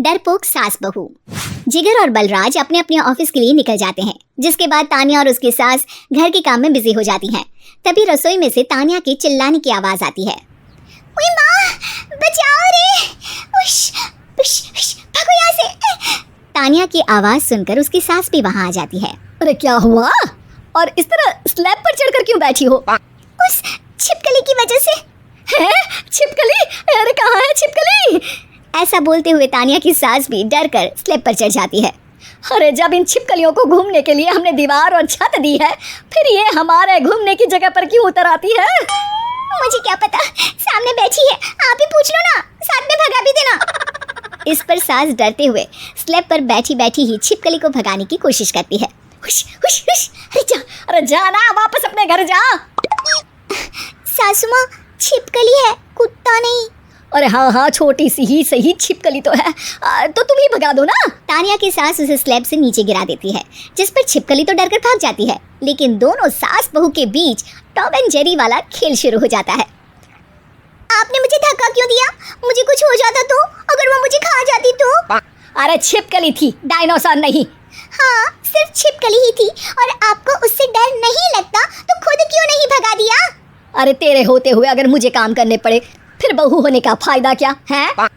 डरपोक सास बहू। जिगर और बलराज अपने अपने ऑफिस के लिए निकल जाते हैं, जिसके बाद तानिया और उसकी सास घर के काम में बिजी हो जाती हैं। तभी रसोई में से तानिया के चिल्लाने की आवाज आती है। ओए माँ, बचाओ रे! उश, उश, उश, भागो यहाँ से! तानिया की आवाज सुनकर उसकी सास भी वहाँ आ जाती है। अरे क्या हुआ? और इस तरह स्लैब पर चढ़कर क्यों बैठी हो? उस छिपकली की वजह से। है? छिपकली? अरे कहाँ है छिपकली? ऐसा बोलते हुए तानिया की सास भी डर कर स्लैब पर चढ़ जाती है। अरे जब इन छिपकलियों को घूमने के लिए हमने दीवार और छत दी है, फिर ये हमारे घूमने की जगह पर क्यों उतर आती है? मुझे क्या पता, सामने बैठी है, आप ही पूछ लो ना, साथ में भगा भी देना। इस पर सास डरते हुए स्लैब पर बैठी बैठी ही छिपकली को भगाने की कोशिश करती है। हुश, हुश, हुश, अरे जा ना, वापस अपने घर जा। सासू माँ, छिपकली है, कुत्ता नहीं। अरे हाँ हाँ, छोटी सी ही सही छिपकली तो है, तो तुम ही भगा दो ना। तानिया की सास उसे स्लैब से नीचे गिरा देती है, जिस पर छिपकली तो डरकर भाग जाती है, लेकिन दोनों सास बहू के बीच टॉम एंड जेरी वाला खेल शुरू हो जाता है। आपने मुझे धक्का क्यों दिया? मुझे कुछ हो जाता तो? अगर वो मुझे खा जाती तो? अरे छिपकली थी, डायनासोर नहीं। हाँ, सिर्फ छिपकली ही थी, और आपको उससे डर नहीं लगता तो खुद क्यों नहीं भगा दिया? अरे तेरे होते हुए अगर मुझे काम करने पड़े, फिर बहू होने का फायदा क्या है?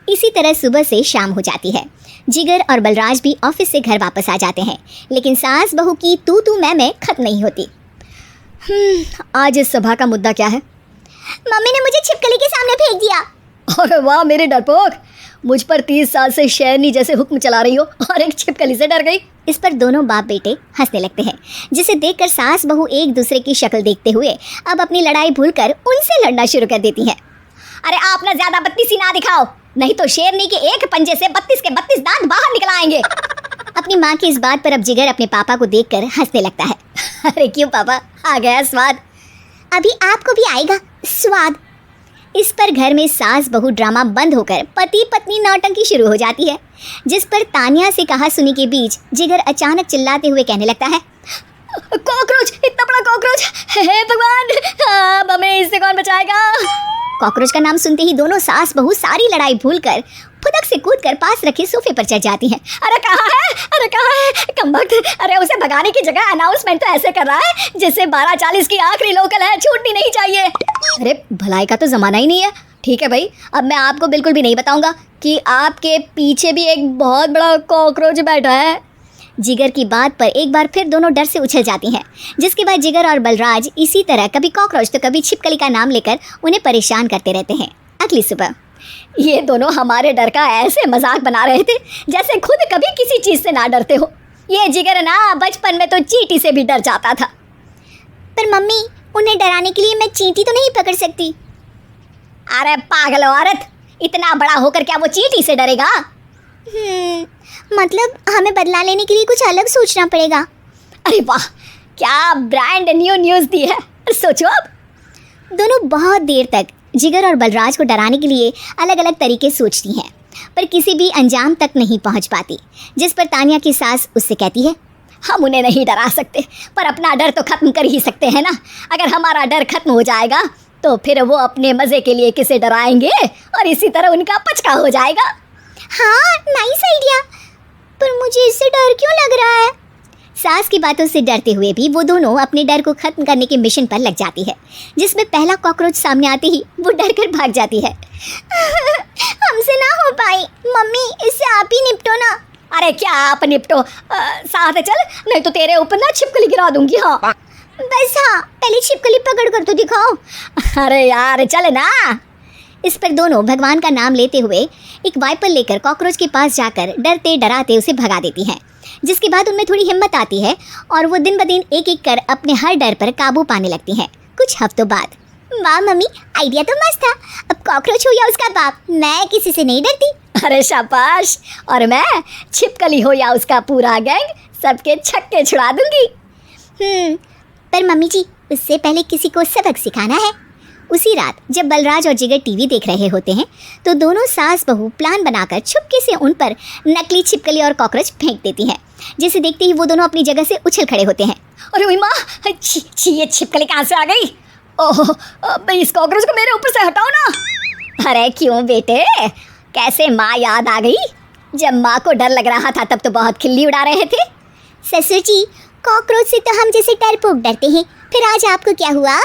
इसी तरह सुबह से शाम हो जाती है। जिगर और बलराज भी ऑफिस से घर वापस आ जाते हैं, लेकिन सास बहू की तू मैं खत्म नहीं होती। आज इस सभा का मुद्दा क्या है? मम्मी ने मुझे छिपकली के सामने फेंक दिया। अरे वाह मेरे डरपोक, मुझ पर 30 साल से शेरनी जैसे हुक्म चला रही हो और एक छिपकली से डर गई। इस पर दोनों बाप बेटे हंसने लगते हैं, जिसे देखकर सास बहू एक दूसरे की शक्ल देखते हुए अब अपनी लड़ाई भूलकर उनसे लड़ना शुरू कर देती हैं। अरे आप ना ज्यादा बत्तीसी ना दिखाओ, नहीं तो शेरनी के एक पंजे से 32 के 32 दांत बाहर निकल आएंगे। अपनी माँ की इस बात पर अब जिगर अपने पापा को देखकर हंसने लगता है। अरे क्यों पापा, आ गया स्वाद। अभी आपको भी आएगा स्वाद। इस पर घर में सास बहू ड्रामा बंद होकर पति पत्नी नौटंकी शुरू हो जाती है, जिस पर तानिया से कहा सुनी के बीच जिगर अचानक चिल्लाते हुए कहने लगता है। कॉकरोच, इतना बड़ा कॉकरोच! हे भगवान, अब हमें इससे कौन बचाएगा? कॉकरोच का नाम सुनते ही दोनों सास बहू सारी लड़ाई भूलकर फुदक से कूदकर पास रखे सोफे पर चढ़ जाती हैं। अरे कहाँ है? अरे कहाँ है कमबख्त? अरे उसे भगाने की जगह अनाउंसमेंट तो ऐसे कर रहा है जैसे 12:40 की आखिरी लोकल है, छूटनी नहीं चाहिए। अरे भलाई का तो जमाना ही नहीं है। ठीक है भाई, अब मैं आपको बिल्कुल भी नहीं बताऊंगा कि आपके पीछे भी एक बहुत बड़ा कॉकरोच बैठा है। जिगर की बात पर एक बार फिर दोनों डर से उछल जाती हैं, जिसके बाद जिगर और बलराज इसी तरह कभी कॉकरोच तो कभी छिपकली का नाम लेकर उन्हें परेशान करते रहते हैं। अगली सुबह ये दोनों हमारे डर का ऐसे मजाक बना रहे थे जैसे खुद कभी किसी चीज़ से ना डरते हो। ये जिगर ना बचपन में तो चींटी से भी डर जाता था। पर मम्मी, उन्हें डराने के लिए मैं चींटी तो नहीं पकड़ सकती। अरे पागल औरत, इतना बड़ा होकर क्या वो चींटी से डरेगा? मतलब हमें बदला लेने के लिए कुछ अलग सोचना पड़ेगा। अरे वाह, क्या ब्रांड न्यू न्यूज़ दी है। सोचो अब। दोनों बहुत देर तक जिगर और बलराज को डराने के लिए अलग अलग तरीके सोचती हैं, पर किसी भी अंजाम तक नहीं पहुंच पाती, जिस पर तानिया की सास उससे कहती है। हम उन्हें नहीं डरा सकते, पर अपना डर तो खत्म कर ही सकते हैं ना। अगर हमारा डर खत्म हो जाएगा तो फिर वो अपने मज़े के लिए किसे डराएंगे और इसी तरह उनका पचका हो जाएगा। हाँ, नाइस आइडिया, पर मुझे इससे डर क्यों लग रहा है? सास की बातों से डरते हुए भी वो दोनों अपने डर को खत्म करने के मिशन पर लग जाती है, जिसमें पहला कॉकरोच सामने आते ही वो डर कर भाग जाती है। हमसे ना हो पाई मम्मी, इससे आप ही निपटो ना। अरे क्या आप निपटो, साथ चल, नहीं तो तेरे ऊपर ना छिपकली गिरा दूंगी। हाँ बस, हाँ पहले छिपकली पकड़ कर तो दिखाओ। अरे यार चल ना। इस पर दोनों भगवान का नाम लेते हुए एक वाइपर लेकर कॉकरोच के पास जाकर डरते डराते उसे भगा देती हैं, जिसके बाद उनमें थोड़ी हिम्मत आती है और वो दिन ब दिन एक एक कर अपने हर डर पर काबू पाने लगती हैं। कुछ हफ्तों बाद, वाह मम्मी, आइडिया तो मस्त था। अब कॉकरोच हो या उसका बाप, मैं किसी से नहीं डरती। अरे शाबाश, और मैं छिपकली हो या उसका पूरा गैंग, सबके छक्के छुड़ा दूंगी। पर मम्मी जी, उससे पहले किसी को सबक सिखाना है। उसी रात जब बलराज और जिगर टीवी देख रहे होते हैं, तो दोनों सास बहू प्लान बनाकर छुपके से उन पर नकली छिपकली और कॉकरोच फेंक देती हैं, जिसे देखते ही वो दोनों अपनी जगह से उछल खड़े होते हैं। अरे ओए माँ, छी ये छिपकली कहाँ से आ गई? ओह, इस कॉकरोच को मेरे ऊपर से हटाओ ना। अरे क्यों बेटे, कैसे माँ याद आ गई? जब माँ को डर लग रहा था तब तो बहुत खिल्ली उड़ा रहे थे। ससुर जी, कॉकरोच से तो हम जैसे डरपोक डरते हैं, फिर आज आपको क्या हुआ?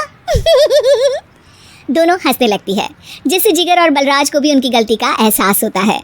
दोनों हंसने लगती है, जिससे जिगर और बलराज को भी उनकी गलती का एहसास होता है।